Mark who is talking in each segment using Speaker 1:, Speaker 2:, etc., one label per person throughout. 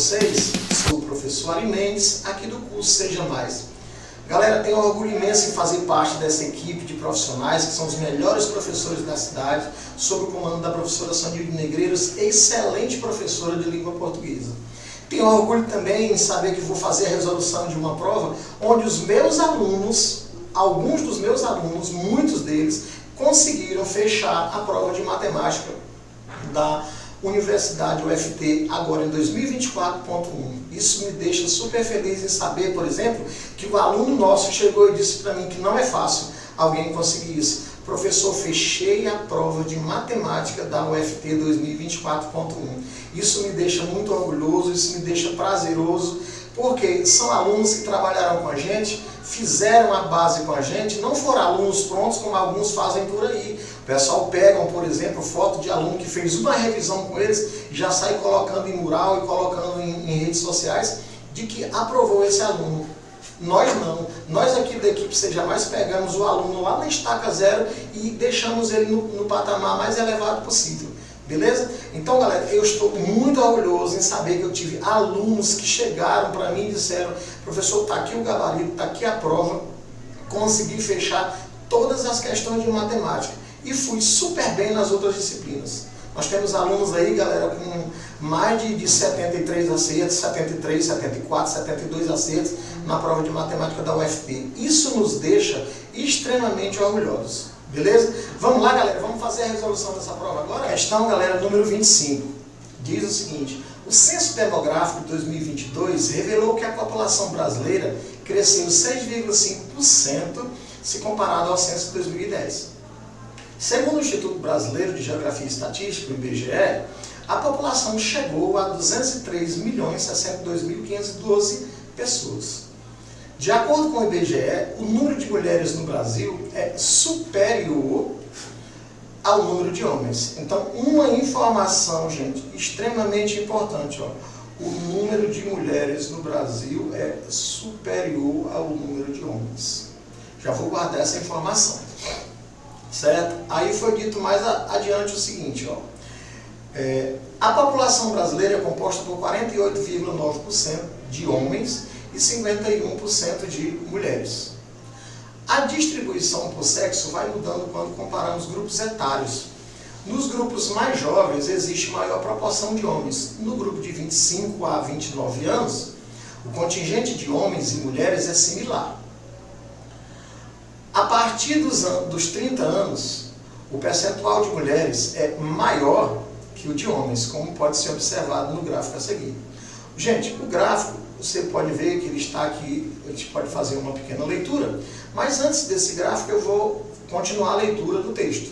Speaker 1: vocês? Sou o professor Ari Mendes, aqui do curso Seja Mais. Galera, tenho um orgulho imenso em fazer parte dessa equipe de profissionais que são os melhores professores da cidade, sob o comando da professora Sandilde Negreiros, excelente professora de língua portuguesa. Tenho orgulho também em saber que vou fazer a resolução de uma prova onde os meus alunos, alguns dos meus alunos, muitos deles, conseguiram fechar a prova de matemática da Universidade UFT agora em 2024.1. Isso me deixa super feliz em saber, por exemplo, que o aluno nosso chegou e disse para mim que não é fácil alguém conseguir isso. Professor, fechei a prova de matemática da UFT 2024.1. Isso me deixa muito orgulhoso, isso me deixa prazeroso, porque são alunos que trabalharam com a gente, fizeram a base com a gente, não foram alunos prontos como alguns fazem por aí. O pessoal pegam, por exemplo, foto de aluno que fez uma revisão com eles e já sai colocando em mural e colocando em redes sociais de que aprovou esse aluno. Nós não. Nós aqui da equipe Seja Mais pegamos o aluno lá na estaca zero e deixamos ele no patamar mais elevado possível. Beleza? Então, galera, eu estou muito orgulhoso em saber que eu tive alunos que chegaram para mim e disseram: professor, está aqui o gabarito, está aqui a prova, consegui fechar todas as questões de matemática e fui super bem nas outras disciplinas. Nós temos alunos aí, galera, com mais de 73 acertos, 73, 74, 72 acertos na prova de matemática da UFT. Isso nos deixa extremamente orgulhosos. Beleza? Vamos lá, galera, vamos fazer a resolução dessa prova agora? Questão, galera, número 25. Diz o seguinte: o Censo Demográfico de 2022 revelou que a população brasileira cresceu 6,5% se comparado ao censo de 2010. Segundo o Instituto Brasileiro de Geografia e Estatística, o IBGE, a população chegou a 203.062.512 pessoas. De acordo com o IBGE, o número de mulheres no Brasil é superior ao número de homens. Então, uma informação, gente, extremamente importante, ó. O número de mulheres no Brasil é superior ao número de homens. Já vou guardar essa informação. Certo? Aí foi dito mais adiante o seguinte, ó. A população brasileira é composta por 48,9% de homens e 51% de mulheres. A distribuição por sexo vai mudando quando comparamos grupos etários. Nos grupos mais jovens existe maior proporção de homens. No grupo de 25 a 29 anos, o contingente de homens e mulheres é similar. A partir dos 30 anos, o percentual de mulheres é maior que o de homens, como pode ser observado no gráfico a seguir. Gente, o gráfico, você pode ver que ele está aqui, a gente pode fazer uma pequena leitura, mas antes desse gráfico eu vou continuar a leitura do texto.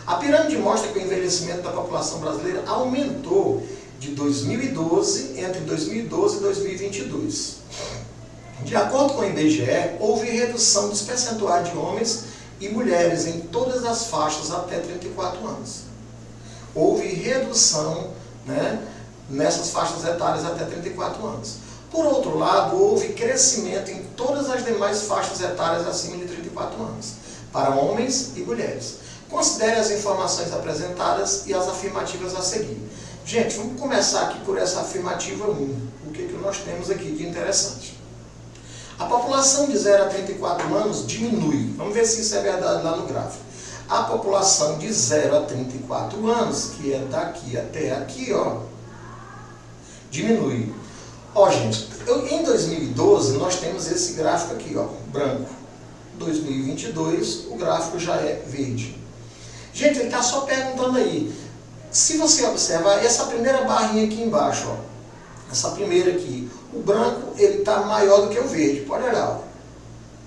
Speaker 1: A pirâmide mostra que o envelhecimento da população brasileira aumentou de 2012, entre 2012 e 2022. De acordo com o IBGE, houve redução dos percentuais de homens e mulheres em todas as faixas até 34 anos. Houve redução, né, nessas faixas etárias até 34 anos. Por outro lado, houve crescimento em todas as demais faixas etárias acima de 34 anos, para homens e mulheres. Considere as informações apresentadas e as afirmativas a seguir. Gente, vamos começar aqui por essa afirmativa 1. O que nós temos aqui de interessante? A população de 0 a 34 anos diminui. Vamos ver se isso é verdade lá no gráfico. A população de 0 a 34 anos, que é daqui até aqui, ó, diminui. Ó, gente, em 2012 nós temos esse gráfico aqui, ó, branco. 2022 o gráfico já é verde. Gente, ele está só perguntando aí. Se você observar essa primeira barrinha aqui embaixo, ó, essa primeira aqui, o branco ele está maior do que o verde. Pode olhar, ó.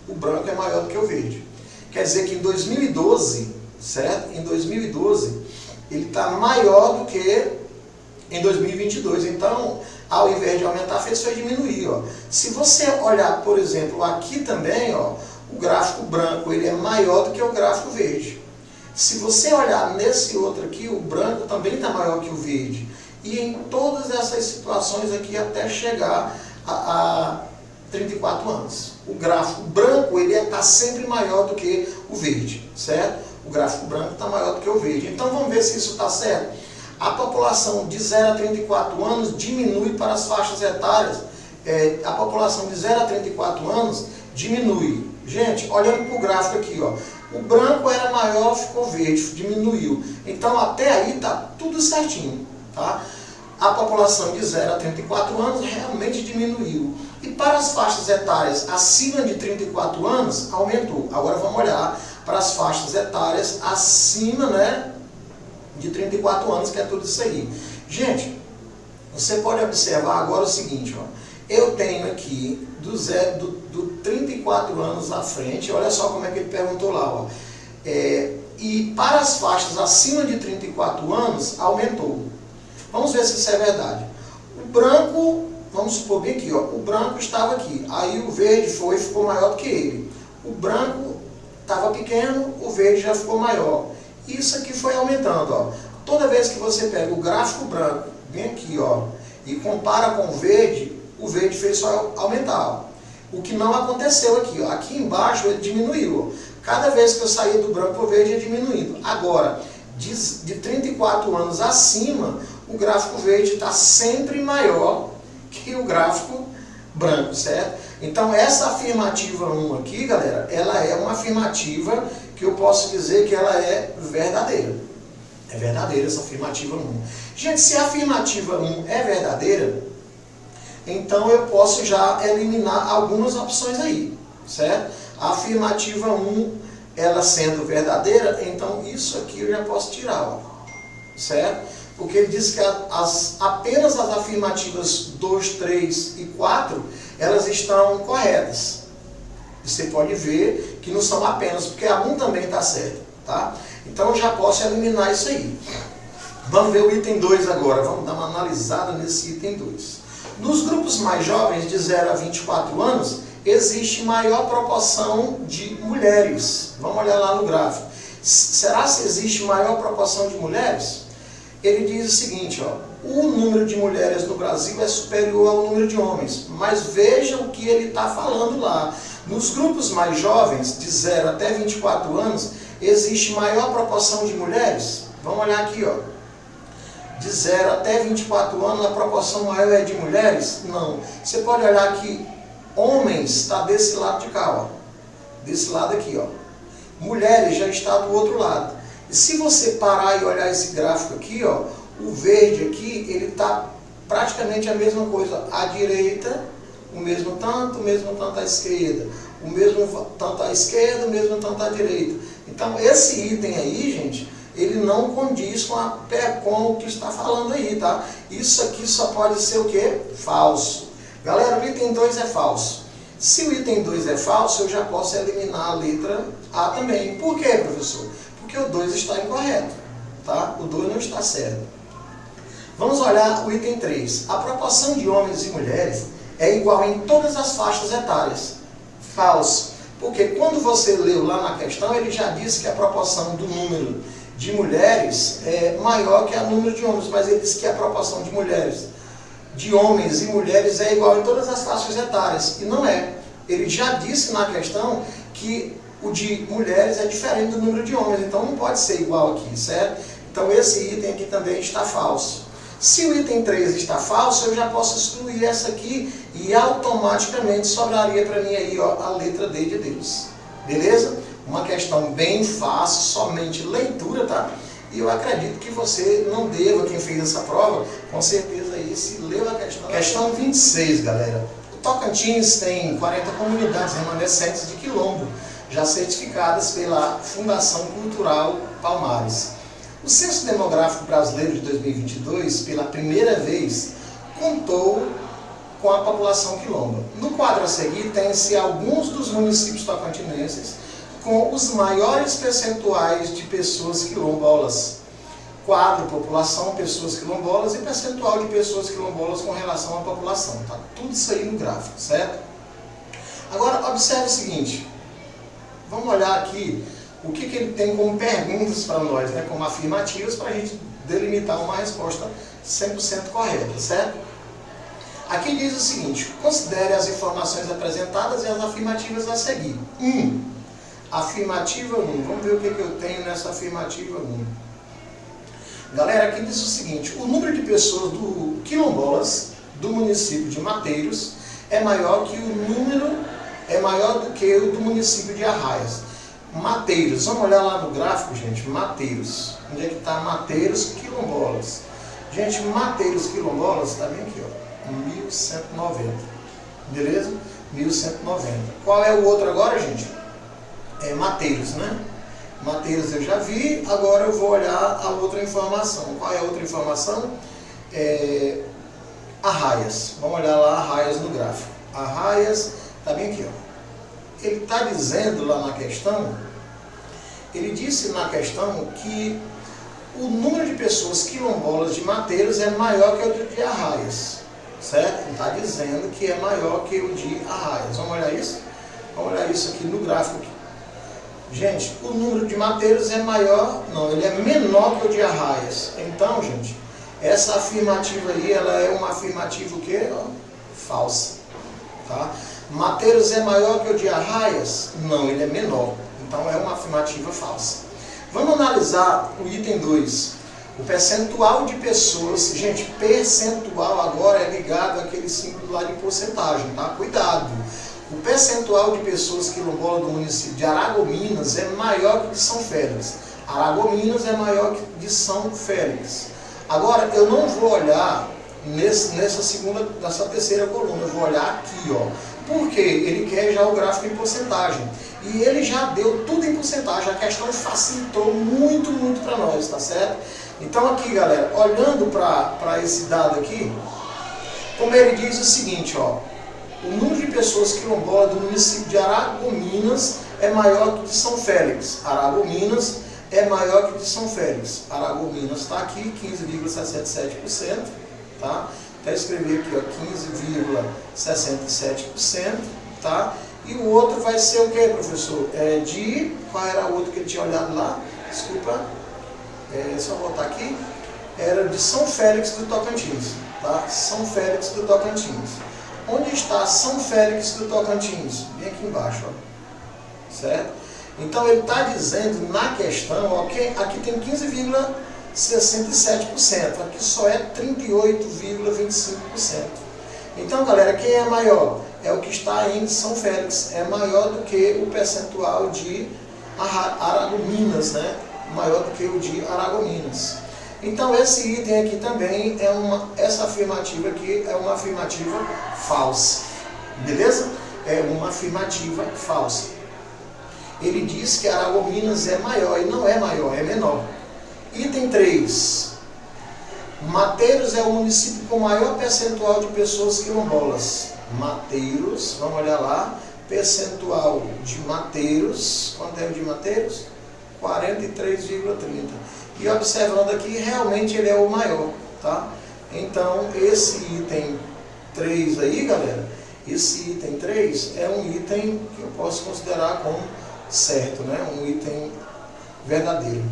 Speaker 1: O branco é maior do que o verde. Quer dizer que em 2012, certo? Em 2012 ele está maior do que em 2022. Então, ao invés de aumentar, fez diminuir, ó. Se você olhar, por exemplo, aqui também, ó, o gráfico branco ele é maior do que o gráfico verde. Se você olhar nesse outro aqui, o branco também está maior que o verde. E em todas essas situações aqui até chegar a 34 anos. O gráfico branco ele está sempre maior do que o verde, certo? O gráfico branco está maior do que o verde. Então vamos ver se isso está certo. A população de 0 a 34 anos diminui para as faixas etárias. A população de 0 a 34 anos diminui. Gente, olhando para o gráfico aqui, ó, o branco era maior, ficou verde, diminuiu. Então até aí está tudo certinho, tá? A população de 0 a 34 anos realmente diminuiu. E para as faixas etárias acima de 34 anos, aumentou. Agora vamos olhar para as faixas etárias acima, né, de 34 anos, que é tudo isso aí. Gente, você pode observar agora o seguinte, ó. Eu tenho aqui do 34 anos à frente, olha só como é que ele perguntou lá, ó. E para as faixas acima de 34 anos, aumentou. Vamos ver se isso é verdade. O branco, vamos supor bem aqui, ó, o branco estava aqui, aí o verde ficou maior do que ele. O branco estava pequeno, o verde já ficou maior. Isso aqui foi aumentando, ó. Toda vez que você pega o gráfico branco, bem aqui, ó, e compara com o verde fez só aumentar, ó. O que não aconteceu aqui, ó. Aqui embaixo ele diminuiu, ó. Cada vez que eu saía do branco para o verde ia diminuindo. Agora, de 34 anos acima, o gráfico verde está sempre maior que o gráfico branco, certo? Então essa afirmativa 1 aqui, galera, ela é uma afirmativa que eu posso dizer que ela é verdadeira. É verdadeira essa afirmativa 1. Gente, se a afirmativa 1 é verdadeira, então eu posso já eliminar algumas opções aí, certo? A afirmativa 1, ela sendo verdadeira, então isso aqui eu já posso tirar, ó, certo? Porque ele diz que apenas as afirmativas 2, 3 e 4, elas estão corretas. Você pode ver que não são apenas, porque a 1 também está certa, tá? Então eu já posso eliminar isso aí. Vamos ver o item 2 agora, vamos dar uma analisada nesse item 2. Nos grupos mais jovens, de 0 a 24 anos, existe maior proporção de mulheres. Vamos olhar lá no gráfico. Será que existe maior proporção de mulheres? Ele diz o seguinte, ó, o número de mulheres no Brasil é superior ao número de homens, mas veja o que ele está falando lá. Nos grupos mais jovens, de 0 até 24 anos, existe maior proporção de mulheres? Vamos olhar aqui, ó. De 0 até 24 anos, a proporção maior é de mulheres? Não. Você pode olhar aqui, homens está desse lado de cá, ó. Desse lado aqui, ó. Mulheres já está do outro lado. E se você parar e olhar esse gráfico aqui, ó, o verde aqui, ele está praticamente a mesma coisa. À direita, o mesmo tanto à esquerda. O mesmo tanto à esquerda, o mesmo tanto à direita. Então, esse item aí, gente, ele não condiz com o que está falando aí, tá? Isso aqui só pode ser o quê? Falso. Galera, o item 2 é falso. Se o item 2 é falso, eu já posso eliminar a letra A também. Por quê, professor? Porque o 2 está incorreto, tá? O 2 não está certo. Vamos olhar o item 3. A proporção de homens e mulheres é igual em todas as faixas etárias. Falso. Porque quando você leu lá na questão, ele já disse que a proporção do número de mulheres é maior que a número de homens, mas ele disse que a proporção de mulheres, de homens e mulheres é igual em todas as faixas etárias. E não é. Ele já disse na questão que o de mulheres é diferente do número de homens, então não pode ser igual aqui, certo? Então esse item aqui também está falso. Se o item 3 está falso, eu já posso excluir essa aqui e automaticamente sobraria para mim aí, ó, a letra D de Deus. Beleza? Uma questão bem fácil, somente leitura, tá? E eu acredito que você não deva, quem fez essa prova, com certeza aí se leu a questão. Questão 26, galera. O Tocantins tem 40 comunidades remanescentes de quilombo, já certificadas pela Fundação Cultural Palmares. O Censo Demográfico Brasileiro de 2022, pela primeira vez, contou com a população quilomba. No quadro a seguir, tem-se alguns dos municípios tocantinenses com os maiores percentuais de pessoas quilombolas. Quadro, população, pessoas quilombolas e percentual de pessoas quilombolas com relação à população. Tá tudo isso aí no gráfico, certo? Agora, observe o seguinte. Vamos olhar aqui o que ele tem como perguntas para nós, né, como afirmativas, para a gente delimitar uma resposta 100% correta, certo? Aqui diz o seguinte, considere as informações apresentadas e as afirmativas a seguir. 1. Afirmativa 1. Vamos ver o que eu tenho nessa afirmativa 1. Galera, aqui diz o seguinte: o número de pessoas quilombolas do município de Mateiros é maior do que o do município de Arraias. Mateiros, vamos olhar lá no gráfico, gente. Mateiros, onde é que está Mateiros quilombolas? Gente, Mateiros quilombolas está bem aqui, ó, 1190, beleza? 1190. Qual é o outro agora, gente? É Mateiros, né? Mateiros eu já vi, agora eu vou olhar a outra informação. Qual é a outra informação? Arraias. Vamos olhar lá Arraias no gráfico. Arraias está bem aqui, ó. Ele está dizendo lá na questão, ele disse na questão que o número de pessoas quilombolas de Mateiros é maior que o de Arraias, certo? Ele está dizendo que é maior que o de Arraias. Vamos olhar isso? Vamos olhar isso aqui no gráfico. Gente, o número de Mateiros é maior, não, ele é menor que o de Arraias. Então, gente, essa afirmativa aí, ela é uma afirmativa o quê? Falsa, tá? Mateiros é maior que o de Arraias? Não, ele é menor. Então é uma afirmativa falsa. Vamos analisar o item 2. O percentual de pessoas. Gente, percentual agora é ligado àquele símbolo lá de porcentagem, tá? Cuidado. O percentual de pessoas quilombolas do município de Aragominas é maior que de São Félix. Aragominas é maior que de São Félix. Agora, eu não vou olhar nessa terceira coluna, eu vou olhar aqui, ó. Porque ele quer já o gráfico em porcentagem. E ele já deu tudo em porcentagem. A questão facilitou muito, muito para nós, tá certo? Então aqui, galera, olhando para esse dado aqui, como ele diz o seguinte, ó. O número de pessoas quilombolas do município de Aragominas é maior que de São Félix. Aragominas é maior que de São Félix. Aragominas está aqui, 15,67%, tá? Até escrever aqui, ó, 15,67%, tá? E o outro vai ser o que, professor? Qual era o outro que ele tinha olhado lá? Desculpa. Só voltar aqui. Era de São Félix do Tocantins, tá? São Félix do Tocantins. Onde está São Félix do Tocantins? Bem aqui embaixo, ó. Certo? Então ele está dizendo na questão, ó, que aqui tem 15,67%, aqui só é 38,25%. Então, galera, quem é maior? É o que está em São Félix, é maior do que o percentual de Aragominas, né? Maior do que o de Aragominas. Então esse item aqui também essa afirmativa aqui é uma afirmativa falsa, beleza? É uma afirmativa falsa. Ele diz que Aragominas é maior, e não é maior, é menor. Item 3. Mateiros é o município com maior percentual de pessoas quilombolas. Mateiros, vamos olhar lá, percentual de Mateiros, quanto é o de Mateiros? 43,30%. E observando aqui, realmente ele é o maior, tá? Então, esse item 3 aí, galera, esse item 3 é um item que eu posso considerar como certo, né? Um item verdadeiro.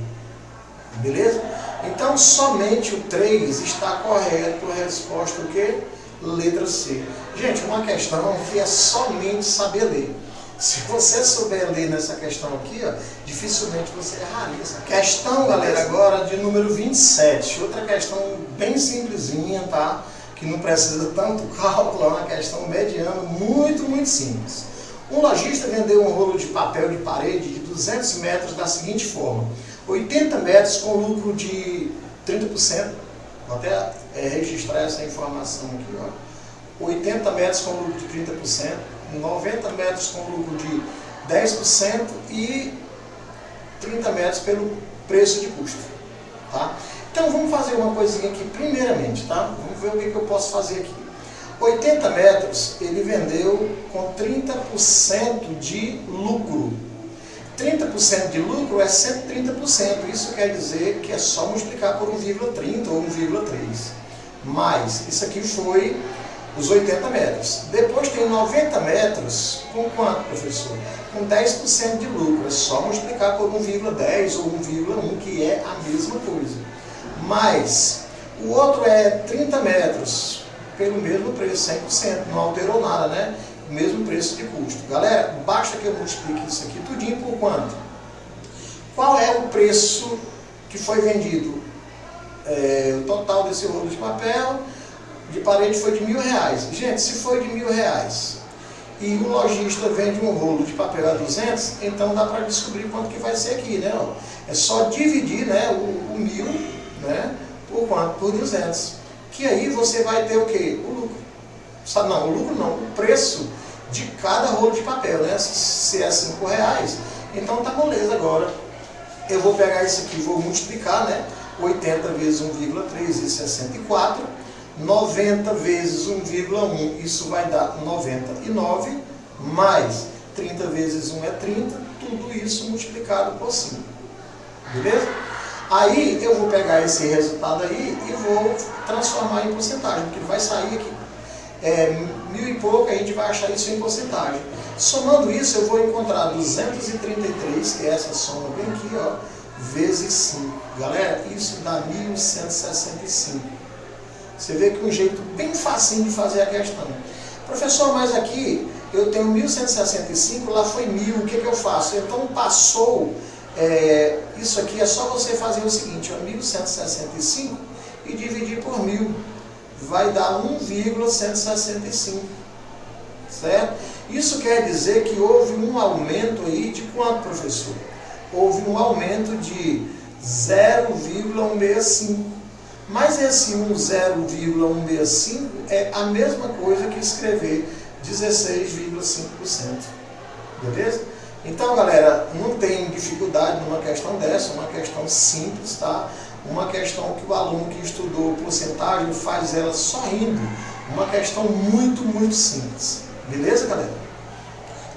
Speaker 1: Beleza? Então, somente o 3 está correto, a resposta o quê? Letra C. Gente, uma questão que é somente saber ler. Se você souber ler nessa questão aqui, ó, dificilmente você erraria essa questão, galera, agora de número 27. Outra questão bem simplesinha, tá? Que não precisa tanto cálculo, é uma questão mediana, muito, muito simples. Um lojista vendeu um rolo de papel de parede de 200 metros da seguinte forma: 80 metros com lucro de 30%. Vou até registrar essa informação aqui, ó. 80 metros com lucro de 30%. 90 metros com lucro de 10% e 30 metros pelo preço de custo, tá? Então vamos fazer uma coisinha aqui primeiramente, tá? Vamos ver o que eu posso fazer aqui. 80 metros ele vendeu com 30% de lucro. 30% de lucro é 130%, isso quer dizer que é só multiplicar por 1,30 ou 1,3. Mas isso aqui foi os 80 metros. Depois tem 90 metros, com quanto, professor? Com 10% de lucro. É só multiplicar por 1,10 ou 1,1, que é a mesma coisa. Mas o outro é 30 metros, pelo mesmo preço, 100%. Não alterou nada, né? O mesmo preço de custo. Galera, basta que eu multiplique isso aqui tudinho por quanto? Qual é o preço que foi vendido? o total desse rolo de papel de parede foi de R$1.000. Gente, se foi de R$1.000 e o lojista vende um rolo de papel a 200, então dá para descobrir quanto que vai ser aqui, né? É só dividir, né, o 1.000, né, por quanto? Por 200. Que aí você vai ter o quê? O lucro. Não, o lucro não, o preço de cada rolo de papel, né? Se é R$5, então tá moleza agora. Eu vou pegar isso aqui, vou multiplicar, né? 80 vezes 1,3, isso é 104. 90 vezes 1,1, isso vai dar 99, mais 30 vezes 1 é 30, tudo isso multiplicado por 5. Beleza? Aí eu vou pegar esse resultado aí e vou transformar em porcentagem, porque ele vai sair aqui. 1.000 e pouco, a gente vai achar isso em porcentagem. Somando isso, eu vou encontrar 233, que é essa soma bem aqui, ó, vezes 5. Galera, isso dá 1.165. Você vê que é um jeito bem facinho de fazer a questão. Professor, mas aqui eu tenho 1.165, lá foi 1.000, o que eu faço? Então passou, isso aqui é só você fazer o seguinte, 1.165 e dividir por 1.000. Vai dar 1,165, certo? Isso quer dizer que houve um aumento aí de quanto, professor? Houve um aumento de 0,165. Mas esse 0,165 é a mesma coisa que escrever 16,5%. Beleza? Então, galera, não tem dificuldade numa questão dessa, uma questão simples, tá? Uma questão que o aluno que estudou porcentagem faz ela sorrindo. Uma questão muito, muito simples. Beleza, galera?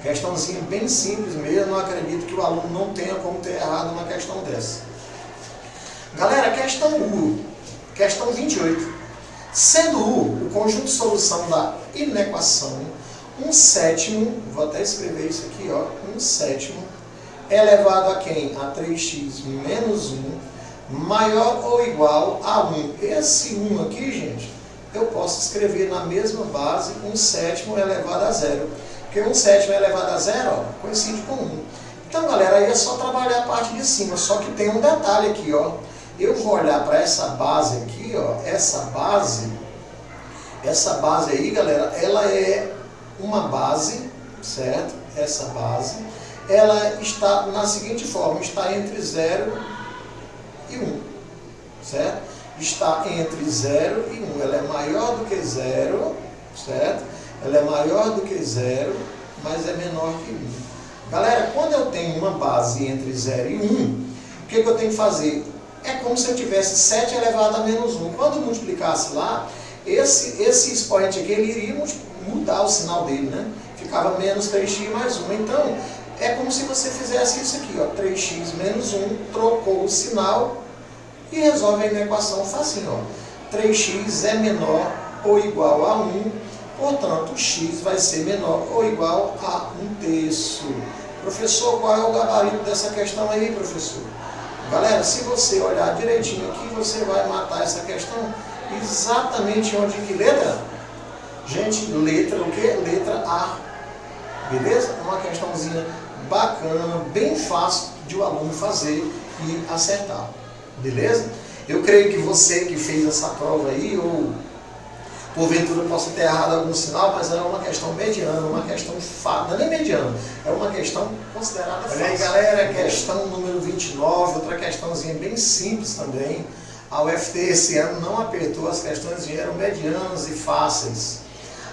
Speaker 1: Questãozinha bem simples mesmo, não acredito que o aluno não tenha como ter errado uma questão dessa. Galera, questão U, questão 28. Sendo U o conjunto de solução da inequação, 1/7, vou até escrever isso aqui, ó, 1/7 elevado a quem? A 3x menos 1, maior ou igual a 1. Esse 1 aqui, gente, eu posso escrever na mesma base 1/7 elevado a 0. Porque 1/7 elevado a 0, ó, coincide com 1. Então, galera, aí é só trabalhar a parte de cima. Só que tem um detalhe aqui, ó. Eu vou olhar para essa base aqui, ó. Essa base aí, galera, ela é uma base, certo? Essa base, ela está na seguinte forma, está entre 0 e 1, certo? Está entre 0 e 1, ela é maior do que 0, certo? Ela é maior do que 0, mas é menor que 1. Galera, quando eu tenho uma base entre 0 e 1, o que eu tenho que fazer? É como se eu tivesse 7 elevado a menos 1. Quando eu multiplicasse lá, esse expoente aqui, ele iria mudar o sinal dele, né? Ficava menos 3x mais 1. Então, é como se você fizesse isso aqui, ó, 3x menos 1, trocou o sinal e resolve a equação facinho, ó. 3x é menor ou igual a 1, portanto, x vai ser menor ou igual a 1/3. Professor, qual é o gabarito dessa questão aí, professor? Galera, se você olhar direitinho aqui, você vai matar essa questão exatamente onde, que letra? Gente, letra o quê? Letra A. Beleza? Uma questãozinha bacana, bem fácil de o aluno fazer e acertar. Beleza? Eu creio que você que fez essa prova aí, ou porventura possa ter errado algum sinal, mas é uma questão mediana, uma questão fácil, não é nem mediana, é uma questão considerada fácil. Olha aí, galera, questão número 29, outra questãozinha bem simples também. A UFT esse ano não apertou, as questões vieram medianas e fáceis.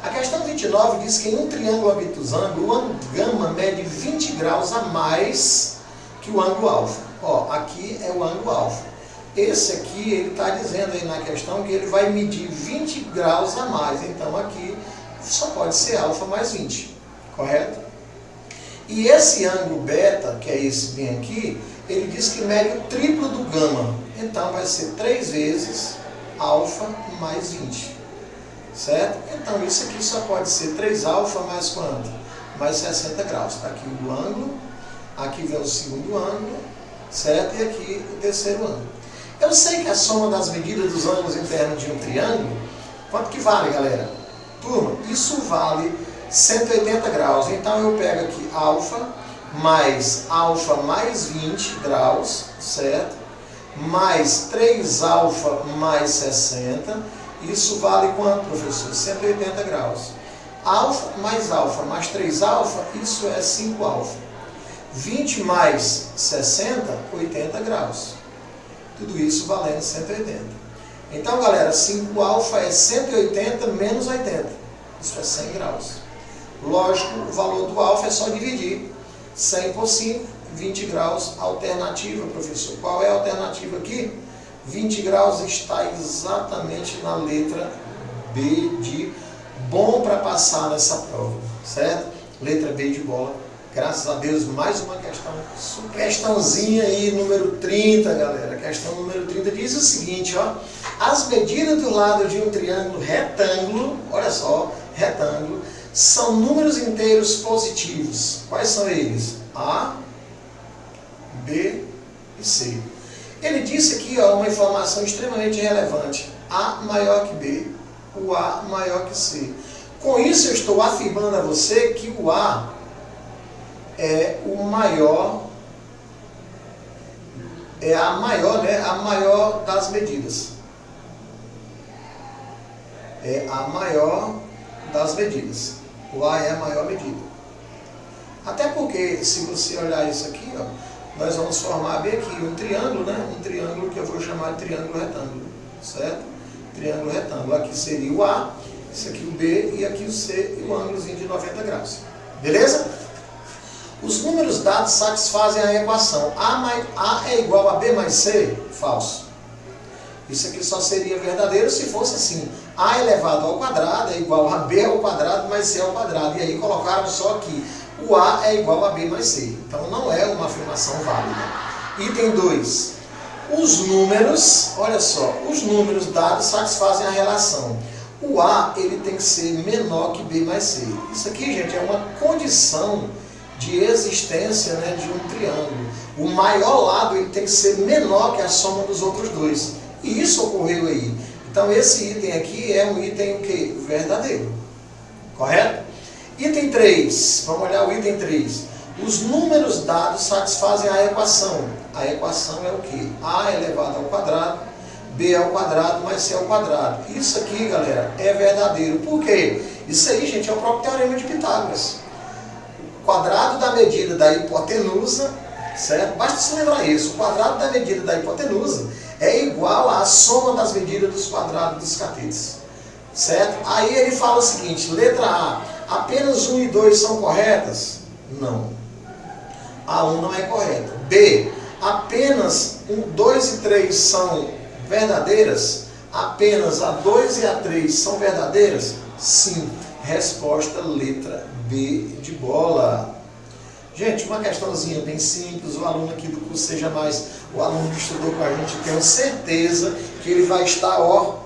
Speaker 1: A questão 29 diz que em um triângulo obtusângulo, o ângulo gama mede 20 graus a mais que o ângulo alfa. Ó, aqui é o ângulo alfa. Esse aqui, ele está dizendo aí na questão que ele vai medir 20 graus a mais. Então aqui só pode ser alfa mais 20, correto? E esse ângulo beta, que é esse bem aqui, ele diz que mede o triplo do gama. Então vai ser 3 vezes alfa mais 20, certo? Então isso aqui só pode ser 3 alfa mais quanto? Mais 60 graus. Está aqui o ângulo, aqui vem o segundo ângulo, certo? E aqui o terceiro ângulo. Eu sei que a soma das medidas dos ângulos internos de um triângulo, quanto que vale, galera? Turma, isso vale 180 graus. Então eu pego aqui alfa mais 20 graus, certo? mais 3α mais 60, isso vale quanto, professor? 180 graus. Alfa mais 3α, isso é 5α. 20 mais 60, 80 graus. Tudo isso valendo 180. Então, galera, 5α é 180 menos 80. Isso é 100 graus. Lógico, o valor do alfa é só dividir. 100 por 5, 20 graus. Alternativa, professor. Qual é a alternativa aqui? 20 graus está exatamente na letra B de bom para passar nessa prova, certo? Letra B de bola. Graças a Deus, mais uma questão. Questãozinha aí, número 30, galera. Questão número 30 diz o seguinte, ó. As medidas do lado de um triângulo retângulo, olha só, retângulo, são números inteiros positivos. Quais são eles? A, B e C. Ele disse aqui, ó, uma informação extremamente relevante. A maior que B, o A maior que C. Com isso, eu estou afirmando a você que o A é o maior, é a maior, né? A maior das medidas. É a maior das medidas. O A é a maior medida. Até porque, se você olhar isso aqui, ó, nós vamos formar bem aqui um triângulo, né? Um triângulo que eu vou chamar de triângulo retângulo, certo? Triângulo retângulo. Aqui seria o A, isso aqui o B e aqui o C e o ângulozinho de 90 graus. Beleza? Os números dados satisfazem a equação A é igual a B mais C? Falso. Isso aqui só seria verdadeiro se fosse assim. A elevado ao quadrado é igual a B ao quadrado mais C ao quadrado. E aí colocaram só aqui. O A é igual a B mais C. Então não é uma afirmação válida. Item 2. Os números, olha só, os números dados satisfazem a relação. O A ele tem que ser menor que B mais C. Isso aqui, gente, é uma condição de existência, né, de um triângulo. O maior lado ele tem que ser menor que a soma dos outros dois. E isso ocorreu aí. Então esse item aqui é um item o quê? Verdadeiro. Correto? Item 3. Vamos olhar o item 3. Os números dados satisfazem a equação. A equação é o quê? A elevado ao quadrado, B ao quadrado mais C ao quadrado. Isso aqui, galera, é verdadeiro. Por quê? Isso aí, gente, é o próprio teorema de Pitágoras. O quadrado da medida da hipotenusa, certo? Basta se lembrar isso. O quadrado da medida da hipotenusa é igual à soma das medidas dos quadrados dos catetos. Certo? Aí ele fala o seguinte, letra A, apenas 1 e 2 são corretas? Não. A 1 não é correta. B, apenas 2 e 3 são verdadeiras? Apenas a 2 e a 3 são verdadeiras? Sim. Resposta letra B de bola. Gente, uma questãozinha bem simples, o aluno aqui do curso Seja Mais, o aluno que estudou com a gente, tenho certeza que ele vai estar, ó,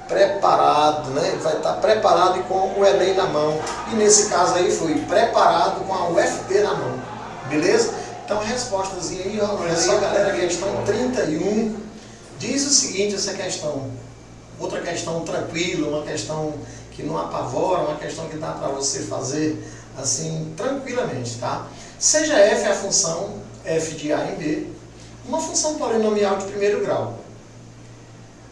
Speaker 1: preparado, né? Ele vai estar preparado e com o Enem na mão. E nesse caso aí foi preparado com a UFT na mão. Beleza? Então, respostazinha aí, ó, olha só, galera, questão 31. Diz o seguinte, essa questão. Outra questão tranquila, uma questão que não apavora, uma questão que dá para você fazer assim, tranquilamente, tá? Seja f a função f de a em b, uma função polinomial de primeiro grau,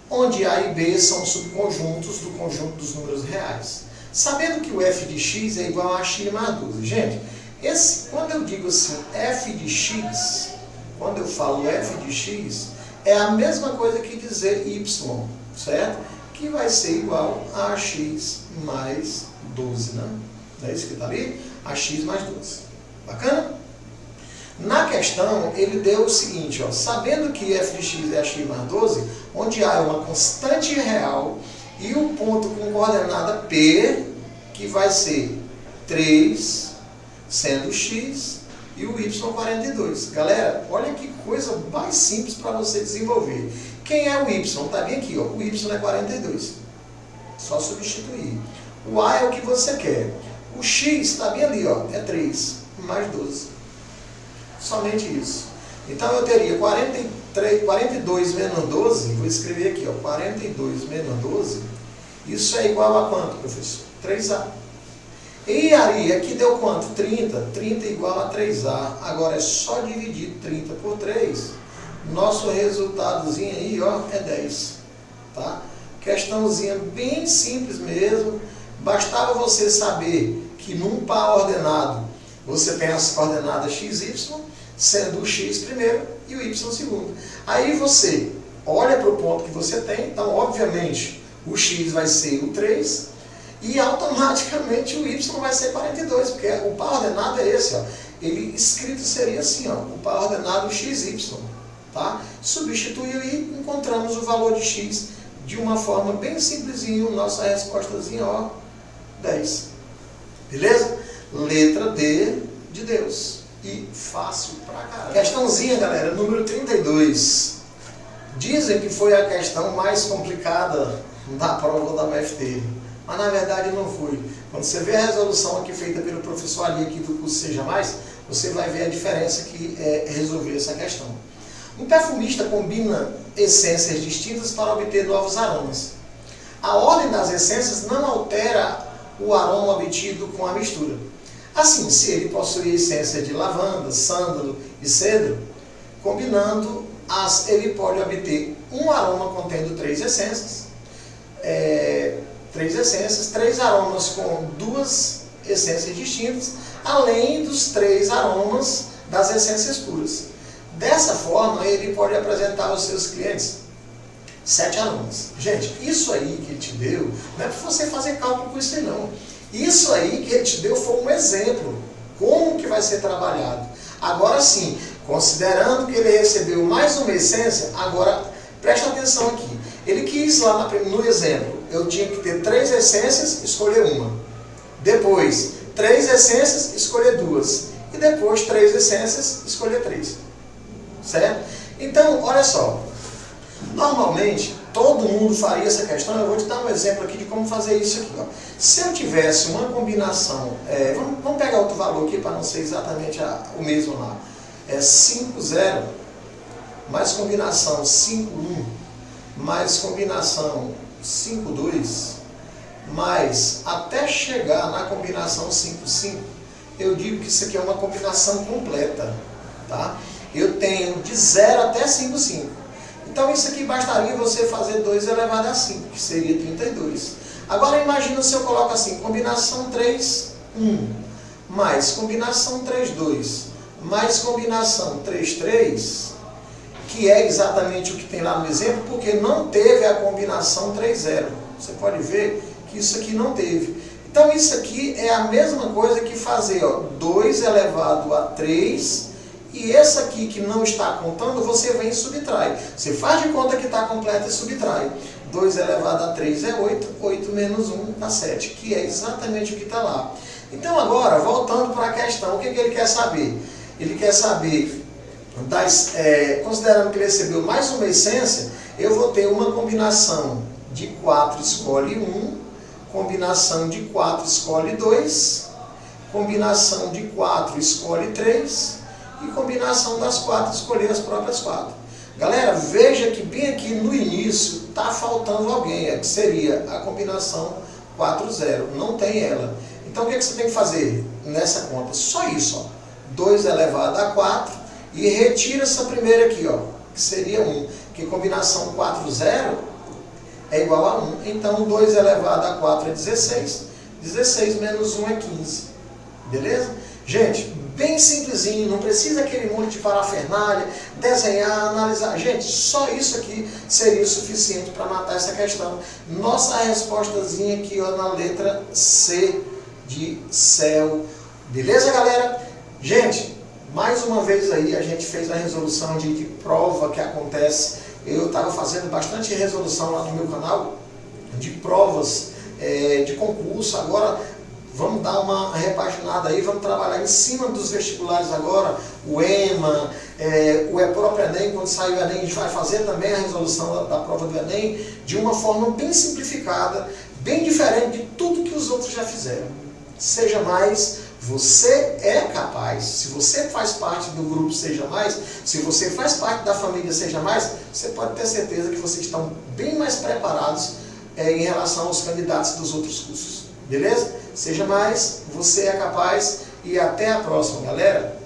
Speaker 1: onde a e b são subconjuntos do conjunto dos números reais. Sabendo que o f de x é igual a x mais 12. Gente, quando eu digo assim, f de x, quando eu falo f de x, é a mesma coisa que dizer y, certo? Que vai ser igual a x mais 12, né? Não é isso que está ali? A x mais 12. Bacana? Na questão, ele deu o seguinte, ó, sabendo que f de x é a x mais 12, onde a é uma constante real e o ponto com coordenada P, que vai ser 3, sendo x, e o y 42. Galera, olha que coisa mais simples para você desenvolver. Quem é o y? Está bem aqui, ó, o y é 42. Só substituir. O a é o que você quer. O x está bem ali, ó, é 3, mais 12. Somente isso. Então eu teria 42 menos 12, vou escrever aqui, ó, 42 menos 12, isso é igual a quanto, professor? 3a. E aí, aqui deu quanto? 30. 30 igual a 3a. Agora é só dividir 30 por 3, Nosso resultadozinho aí, ó, é 10. Tá? Questãozinha bem simples mesmo. Bastava você saber que num par ordenado você tem as coordenadas x, y, sendo o x primeiro e o y segundo. Aí você olha para o ponto que você tem, então obviamente o x vai ser o 3 e automaticamente o y vai ser 42, porque o par ordenado é esse, ó. Ele escrito seria assim, ó, o par ordenado xy, tá? Substituiu e encontramos o valor de x de uma forma bem simplesinha, nossa respostazinha, ó, 10. Beleza? Letra D de Deus. E fácil pra caramba. Questãozinha, galera, número 32. Dizem que foi a questão mais complicada da prova da UFT. Mas na verdade não foi. Quando você vê a resolução aqui feita pelo professor Ali aqui do curso Seja Mais, você vai ver a diferença que é resolver essa questão. Um perfumista combina essências distintas para obter novos aromas. A ordem das essências não altera o aroma obtido com a mistura. Assim, se ele possui essência de lavanda, sândalo e cedro, combinando ele pode obter um aroma contendo três essências, três aromas com duas essências distintas, além dos três aromas das essências puras. Dessa forma, ele pode apresentar aos seus clientes 7 aromas. Gente, isso aí que ele te deu, não é para você fazer cálculo com isso aí não. Isso aí que ele te deu foi um exemplo, como que vai ser trabalhado. Agora sim, considerando que ele recebeu mais uma essência, agora presta atenção aqui. Ele quis lá no exemplo, eu tinha que ter 3 essências, escolher uma. Depois, 3 essências, escolher 2. E depois, 3 essências, escolher 3. Certo? Então, olha só. Normalmente, todo mundo faria essa questão. Eu vou te dar um exemplo aqui de como fazer isso aqui. Ó. Se eu tivesse uma combinação, vamos pegar outro valor aqui para não ser exatamente o mesmo lá. 5, 0, mais combinação 5, 1, mais combinação 5, 2, mais até chegar na combinação 5, 5, eu digo que isso aqui é uma combinação completa. Tá? Eu tenho de 0 até 5, 5. Então isso aqui bastaria você fazer 2 elevado a 5, que seria 32. Agora imagina se eu coloco assim, combinação 3, 1, mais combinação 3, 2, mais combinação 3, 3, que é exatamente o que tem lá no exemplo, porque não teve a combinação 3, 0. Você pode ver que isso aqui não teve. Então isso aqui é a mesma coisa que fazer 2 elevado a 3, e essa aqui que não está contando, você vem e subtrai. Você faz de conta que está completa e subtrai. 2 elevado a 3 é 8, 8 menos 1 dá 7, que é exatamente o que está lá. Então agora, voltando para a questão, o que ele quer saber? Ele quer saber, considerando que ele recebeu mais uma essência, eu vou ter uma combinação de 4 escolhe 1, combinação de 4 escolhe 2, combinação de 4 escolhe 3, e combinação das 4, escolher as próprias 4. Galera, veja que bem aqui no início está faltando alguém, que seria a combinação 4, 0. Não tem ela. Então o que você tem que fazer nessa conta? Só isso, ó. 2 elevado a 4 e retira essa primeira aqui, ó, que seria 1. Que combinação 4, 0 é igual a 1. Então 2 elevado a 4 é 16. 16 menos 1 é 15. Beleza? Gente, bem simplesinho, não precisa aquele monte de parafernália, desenhar, analisar. Gente, só isso aqui seria o suficiente para matar essa questão. Nossa respostazinha aqui, ó, na letra C de céu. Beleza, galera? Gente, mais uma vez aí a gente fez a resolução de prova que acontece. Eu estava fazendo bastante resolução lá no meu canal de provas de concurso. Agora vamos dar uma repaginada aí, vamos trabalhar em cima dos vestibulares agora, o EMA, o próprio Enem. Quando sair o Enem, a gente vai fazer também a resolução da prova do Enem de uma forma bem simplificada, bem diferente de tudo que os outros já fizeram. Seja Mais, você é capaz. Se você faz parte do grupo Seja Mais, se você faz parte da família Seja Mais, você pode ter certeza que vocês estão bem mais preparados em relação aos candidatos dos outros cursos. Beleza? Seja Mais, você é capaz e até a próxima, galera!